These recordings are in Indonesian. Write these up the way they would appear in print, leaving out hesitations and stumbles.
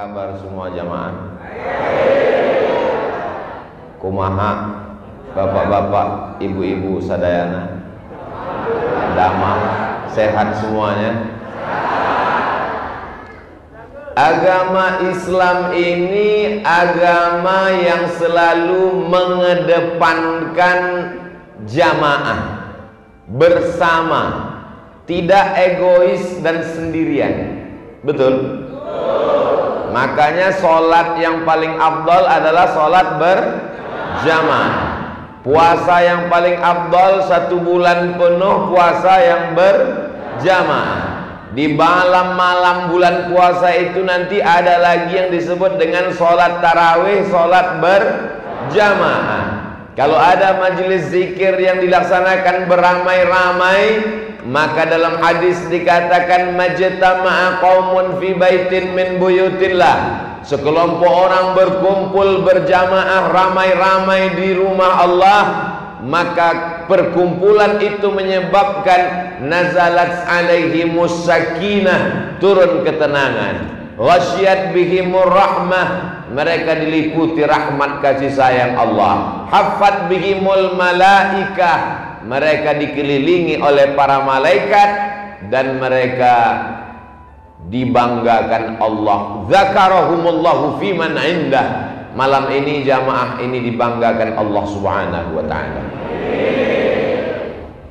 kabar semua jamaah? Kumaha bapak-bapak, ibu-ibu sadayana? Damang, sehat semuanya? Agama Islam ini agama yang selalu mengedepankan jamaah, bersama, tidak egois dan sendirian. Betul? Makanya sholat yang paling afdal adalah sholat berjamaah. Puasa yang paling afdal 1 bulan penuh puasa yang berjamaah. Di malam-malam bulan puasa itu nanti ada lagi yang disebut dengan sholat tarawih, sholat berjamaah. Kalau ada majelis zikir yang dilaksanakan beramai-ramai, maka dalam hadis dikatakan majtama'a qaumun fi baitin min buyutillah, sekelompok orang berkumpul berjamaah ramai-ramai di rumah Allah, maka perkumpulan itu menyebabkan nazalat alaihimus sakinah, turun ketenangan, ghasyiyat bihimur rahmah, mereka diliputi rahmat kasih sayang Allah, haffat bihimul malaikah, mereka dikelilingi oleh para malaikat, dan mereka dibanggakan Allah. Zakarahumullahu fiman indah, malam ini jamaah ini dibanggakan Allah Subhanahu wa ta'ala.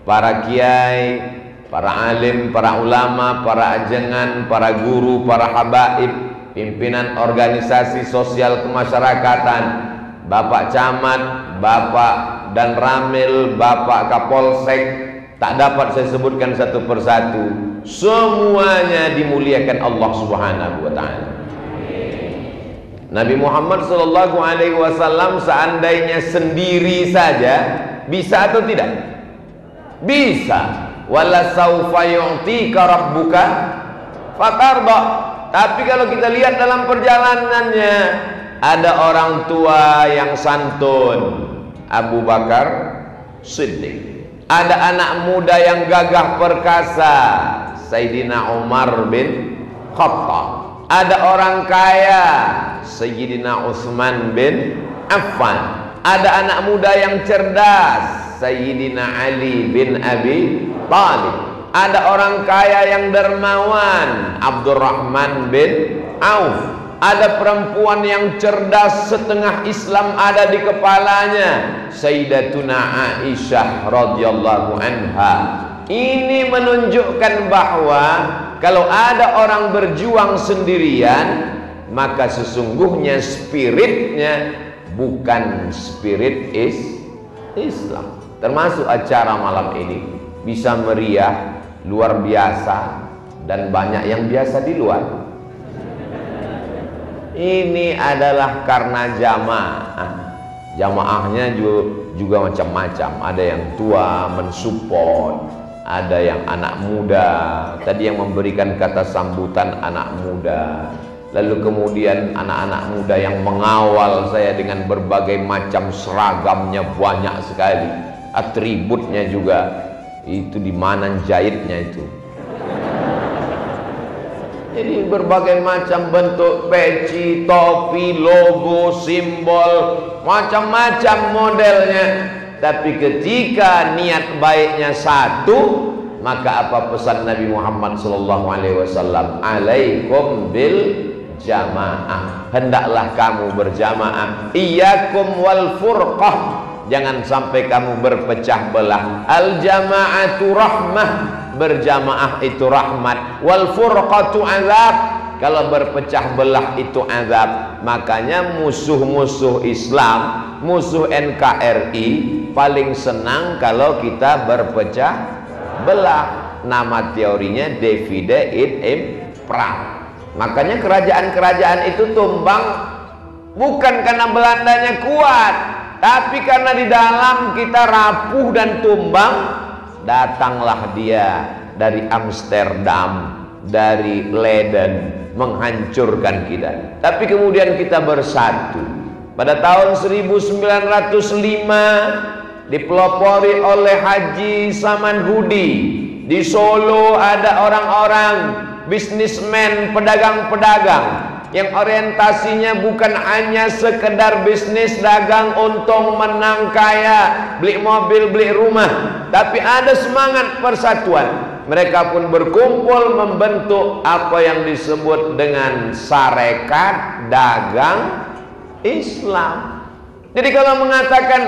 Para kiai, para alim, para ulama, para ajengan, para guru, para habaib, pimpinan organisasi sosial kemasyarakatan, Bapak Camat, Bapak dan Ramil, Bapak Kapolsek, tak dapat saya sebutkan satu persatu, semuanya dimuliakan Allah Subhanahu wa ta'ala. Nabi Muhammad sallallahu alaihi wasallam seandainya sendiri saja bisa atau tidak? Bisa. Wala saufa yu'tika rabbuka fatarda. Tapi kalau kita lihat dalam perjalanannya, ada orang tua yang santun, Abu Bakar Siddiq. Ada anak muda yang gagah perkasa, Sayyidina Umar bin Khattab. Ada orang kaya, Sayyidina Utsman bin Affan. Ada anak muda yang cerdas, Sayyidina Ali bin Abi Thalib. Ada orang kaya yang dermawan, Abdurrahman bin Auf. Ada perempuan yang cerdas, setengah Islam ada di kepalanya, Sayyidatuna Aisyah radhiyallahu anha. Ini menunjukkan bahwa kalau ada orang berjuang sendirian, maka sesungguhnya spiritnya bukan spirit Islam. Termasuk acara malam ini bisa meriah, luar biasa, dan banyak yang biasa di luar. Ini adalah karena jamaah. Jamaahnya juga macam-macam. Ada yang tua mensupport, ada yang anak muda. Tadi yang memberikan kata sambutan anak muda. Lalu kemudian anak-anak muda yang mengawal saya dengan berbagai macam seragamnya, banyak sekali. Atributnya juga, itu di mana jahitnya itu. Jadi berbagai macam bentuk peci, topi, logo, simbol, macam-macam modelnya. Tapi ketika niat baiknya satu, maka apa pesan Nabi Muhammad SAW? Alaikum bil jamaah, hendaklah kamu berjamaah. Iyyakum wal furqah, jangan sampai kamu berpecah belah. Al jama'atu rahmah, berjamaah itu rahmat. Wal furqatu azab, kalau berpecah belah itu azab. Makanya musuh-musuh Islam, musuh NKRI paling senang kalau kita berpecah belah. Nama teorinya divide et impera. Makanya kerajaan-kerajaan itu tumbang bukan karena Belandanya kuat, tapi karena di dalam kita rapuh dan tumbang. Datanglah dia dari Amsterdam, dari Leiden, menghancurkan kita. Tapi kemudian kita bersatu. Pada tahun 1905 dipelopori oleh Haji Samanhudi. Di Solo ada orang-orang bisnismen, pedagang-pedagang yang orientasinya bukan hanya sekedar bisnis dagang untung menang kaya, beli mobil beli rumah, tapi ada semangat persatuan. Mereka pun berkumpul membentuk apa yang disebut dengan Sarekat Dagang Islam. Jadi kalau mengatakan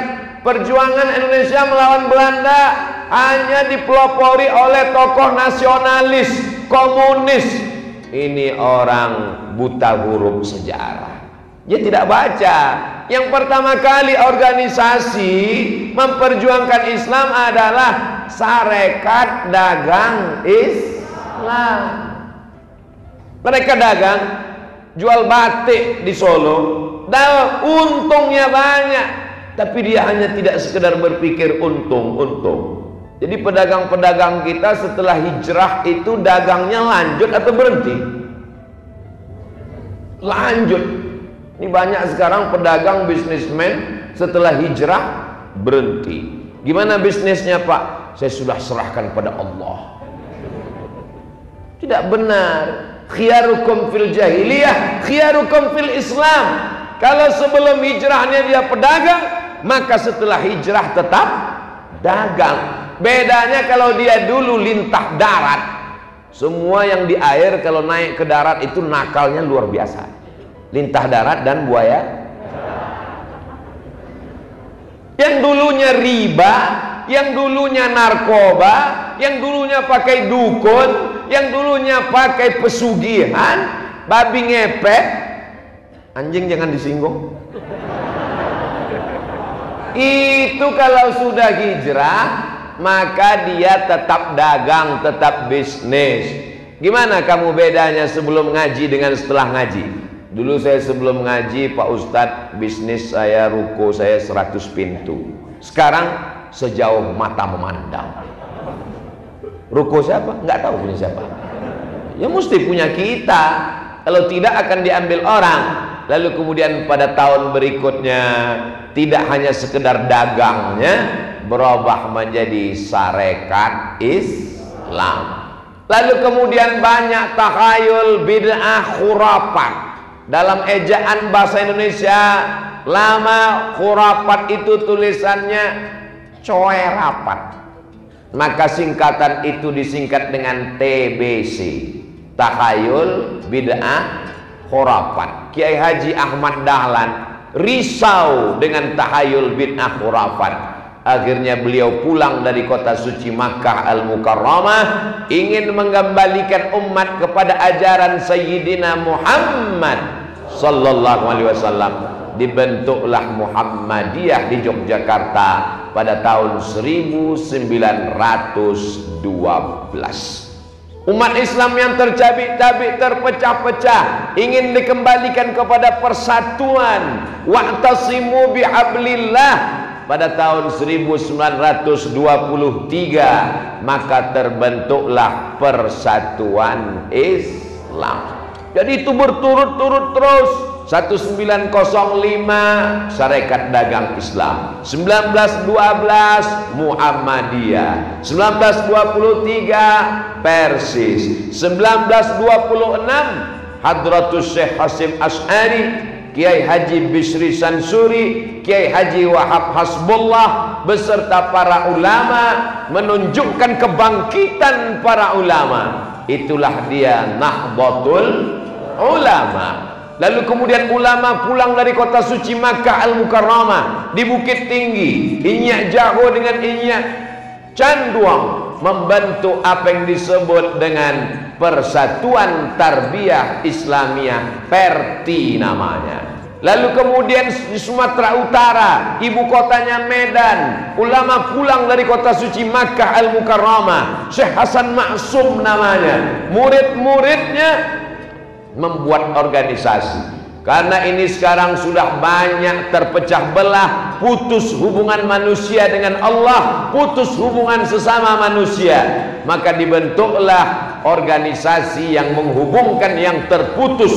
perjuangan Indonesia melawan Belanda hanya dipelopori oleh tokoh nasionalis komunis, ini orang buta huruf sejarah. Dia tidak baca. Yang pertama kali organisasi memperjuangkan Islam adalah Sarekat Dagang Islam. Mereka dagang, jual batik di Solo, untungnya banyak, tapi dia hanya tidak sekedar berpikir untung. Jadi pedagang-pedagang kita setelah hijrah itu dagangnya lanjut atau berhenti? Lanjut. Ini banyak sekarang pedagang bisnismen setelah hijrah berhenti. Gimana bisnisnya, Pak? Saya sudah serahkan pada Allah. Tidak benar. Khiyarukum fil jahiliyah, khiyarukum fil Islam. Kalau sebelum hijrahnya dia pedagang, maka setelah hijrah tetap dagang. Bedanya kalau dia dulu lintah darat, semua yang di air kalau naik ke darat itu nakalnya luar biasa. Lintah darat dan buaya. Yang dulunya riba, yang dulunya narkoba, yang dulunya pakai dukun, yang dulunya pakai pesugihan, babi ngepet, anjing jangan disinggung. Itu kalau sudah hijrah, maka dia tetap dagang, tetap bisnis. Gimana kamu bedanya sebelum ngaji dengan setelah ngaji? Dulu saya sebelum ngaji, Pak Ustadz, bisnis saya, ruko saya 100 pintu. Sekarang sejauh mata memandang. Ruko siapa? Nggak tahu punya siapa. Ya mesti punya kita. Kalau tidak akan diambil orang. Lalu kemudian pada tahun berikutnya tidak hanya sekedar dagangnya, berubah menjadi Sarekat Islam. Lalu kemudian banyak takhayul, bid'ah, khurafat. Dalam ejaan bahasa Indonesia lama, khurafat itu tulisannya coerapat, maka singkatan itu disingkat dengan TBC, takhayul, bid'ah, khurafat. Kiai Haji Ahmad Dahlan risau dengan takhayul, bid'ah, khurafat. Akhirnya beliau pulang dari kota suci Makkah Al-Mukarramah, ingin mengembalikan umat kepada ajaran Sayyidina Muhammad sallallahu alaihi wasallam. Dibentuklah Muhammadiyah di Yogyakarta pada tahun 1912. Umat Islam yang tercabik-cabik, terpecah-pecah, ingin dikembalikan kepada persatuan. Wa'tasimu bihablillah. Pada tahun 1923 maka terbentuklah Persatuan Islam. Jadi itu berturut-turut terus. 1905 Sarekat Dagang Islam, 1912 Muhammadiyah, 1923 Persis, 1926 Hadratus Syekh Hasim Asy'ari, Kiai Haji Bisri Sansuri, Kiai Haji Wahab Hasbullah beserta para ulama menunjukkan kebangkitan para ulama. Itulah dia Nahdlatul Ulama. Lalu kemudian ulama pulang dari kota suci Makkah Al-Mukarramah di Bukit Tinggi, Inyak Jaho dengan Inyak Canduang, membentuk apa yang disebut dengan Persatuan Tarbiyah Islamiyah, Perti namanya. Lalu kemudian di Sumatera Utara, ibu kotanya Medan, ulama pulang dari kota suci Makkah Al-Mukarramah, Syekh Hasan Maksum namanya. Murid-muridnya membuat organisasi. Karena ini sekarang sudah banyak terpecah belah, putus hubungan manusia dengan Allah, putus hubungan sesama manusia. Maka dibentuklah organisasi yang menghubungkan yang terputus,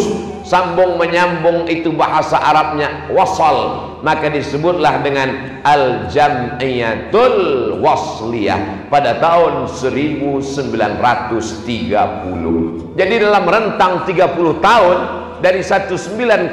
sambung menyambung, itu bahasa Arabnya wasal. Maka disebutlah dengan Al-Jam'iyatul Wasliyah pada tahun 1930. Jadi dalam rentang 30 tahun dari 1905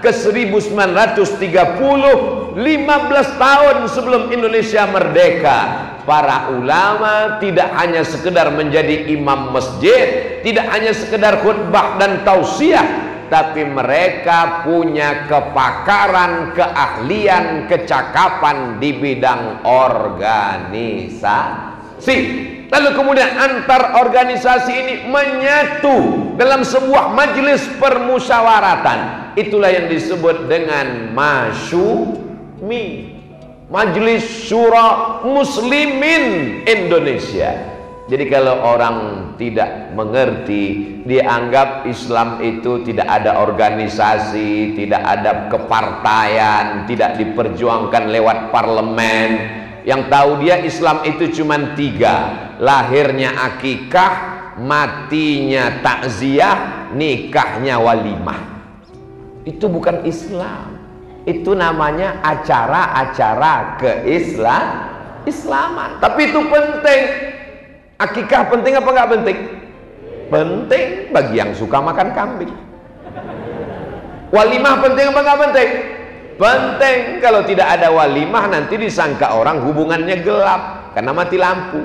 ke 1930, 15 tahun sebelum Indonesia merdeka, para ulama tidak hanya sekedar menjadi imam masjid, tidak hanya sekedar khutbah dan tausiah, tapi mereka punya kepakaran, keahlian, kecakapan di bidang organisasi. Lalu kemudian antar organisasi ini menyatu dalam sebuah majelis permusyawaratan. Itulah yang disebut dengan Masyumi, Majelis Syura Muslimin Indonesia. Jadi kalau orang tidak mengerti, dianggap Islam itu tidak ada organisasi, tidak ada kepartaian, tidak diperjuangkan lewat parlemen. Yang tahu dia Islam itu cuma 3: lahirnya akikah, matinya takziah, nikahnya walimah. Itu bukan Islam. Itu namanya acara-acara keislaman. Tapi itu penting. Akikah penting apa nggak penting? Penting bagi yang suka makan kambing. Walimah penting apa nggak penting? Penting. Kalau tidak ada walimah nanti disangka orang hubungannya gelap karena mati lampu.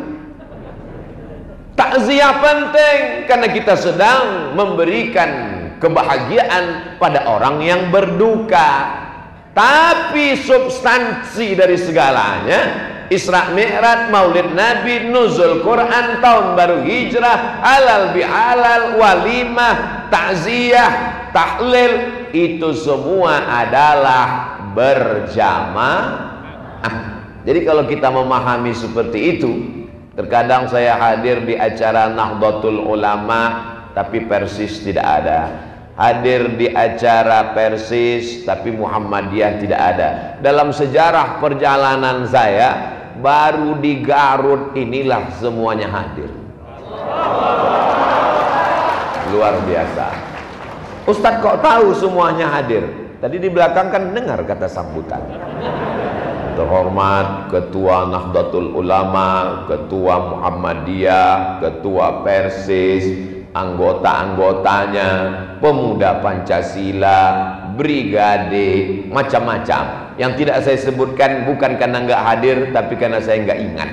Takziah penting karena kita sedang memberikan kebahagiaan pada orang yang berduka. Tapi substansi dari segalanya, Isra Mi'raj, Maulid Nabi, nuzul Quran, tahun baru hijrah, halal bihalal, walimah, takziah, tahlil, itu semua adalah berjamaah. Jadi kalau kita memahami seperti itu, terkadang saya hadir di acara Nahdlatul Ulama tapi Persis tidak ada, hadir di acara Persis tapi Muhammadiyah tidak ada. Dalam sejarah perjalanan saya, baru di Garut inilah semuanya hadir. Luar biasa. Ustadz kok tahu semuanya hadir? Tadi di belakang kan dengar kata sambutan. Terhormat Ketua Nahdlatul Ulama, Ketua Muhammadiyah, Ketua Persis, anggota-anggotanya, pemuda Pancasila, brigade, macam-macam. Yang tidak saya sebutkan bukan karena nggak hadir, tapi karena saya nggak ingat.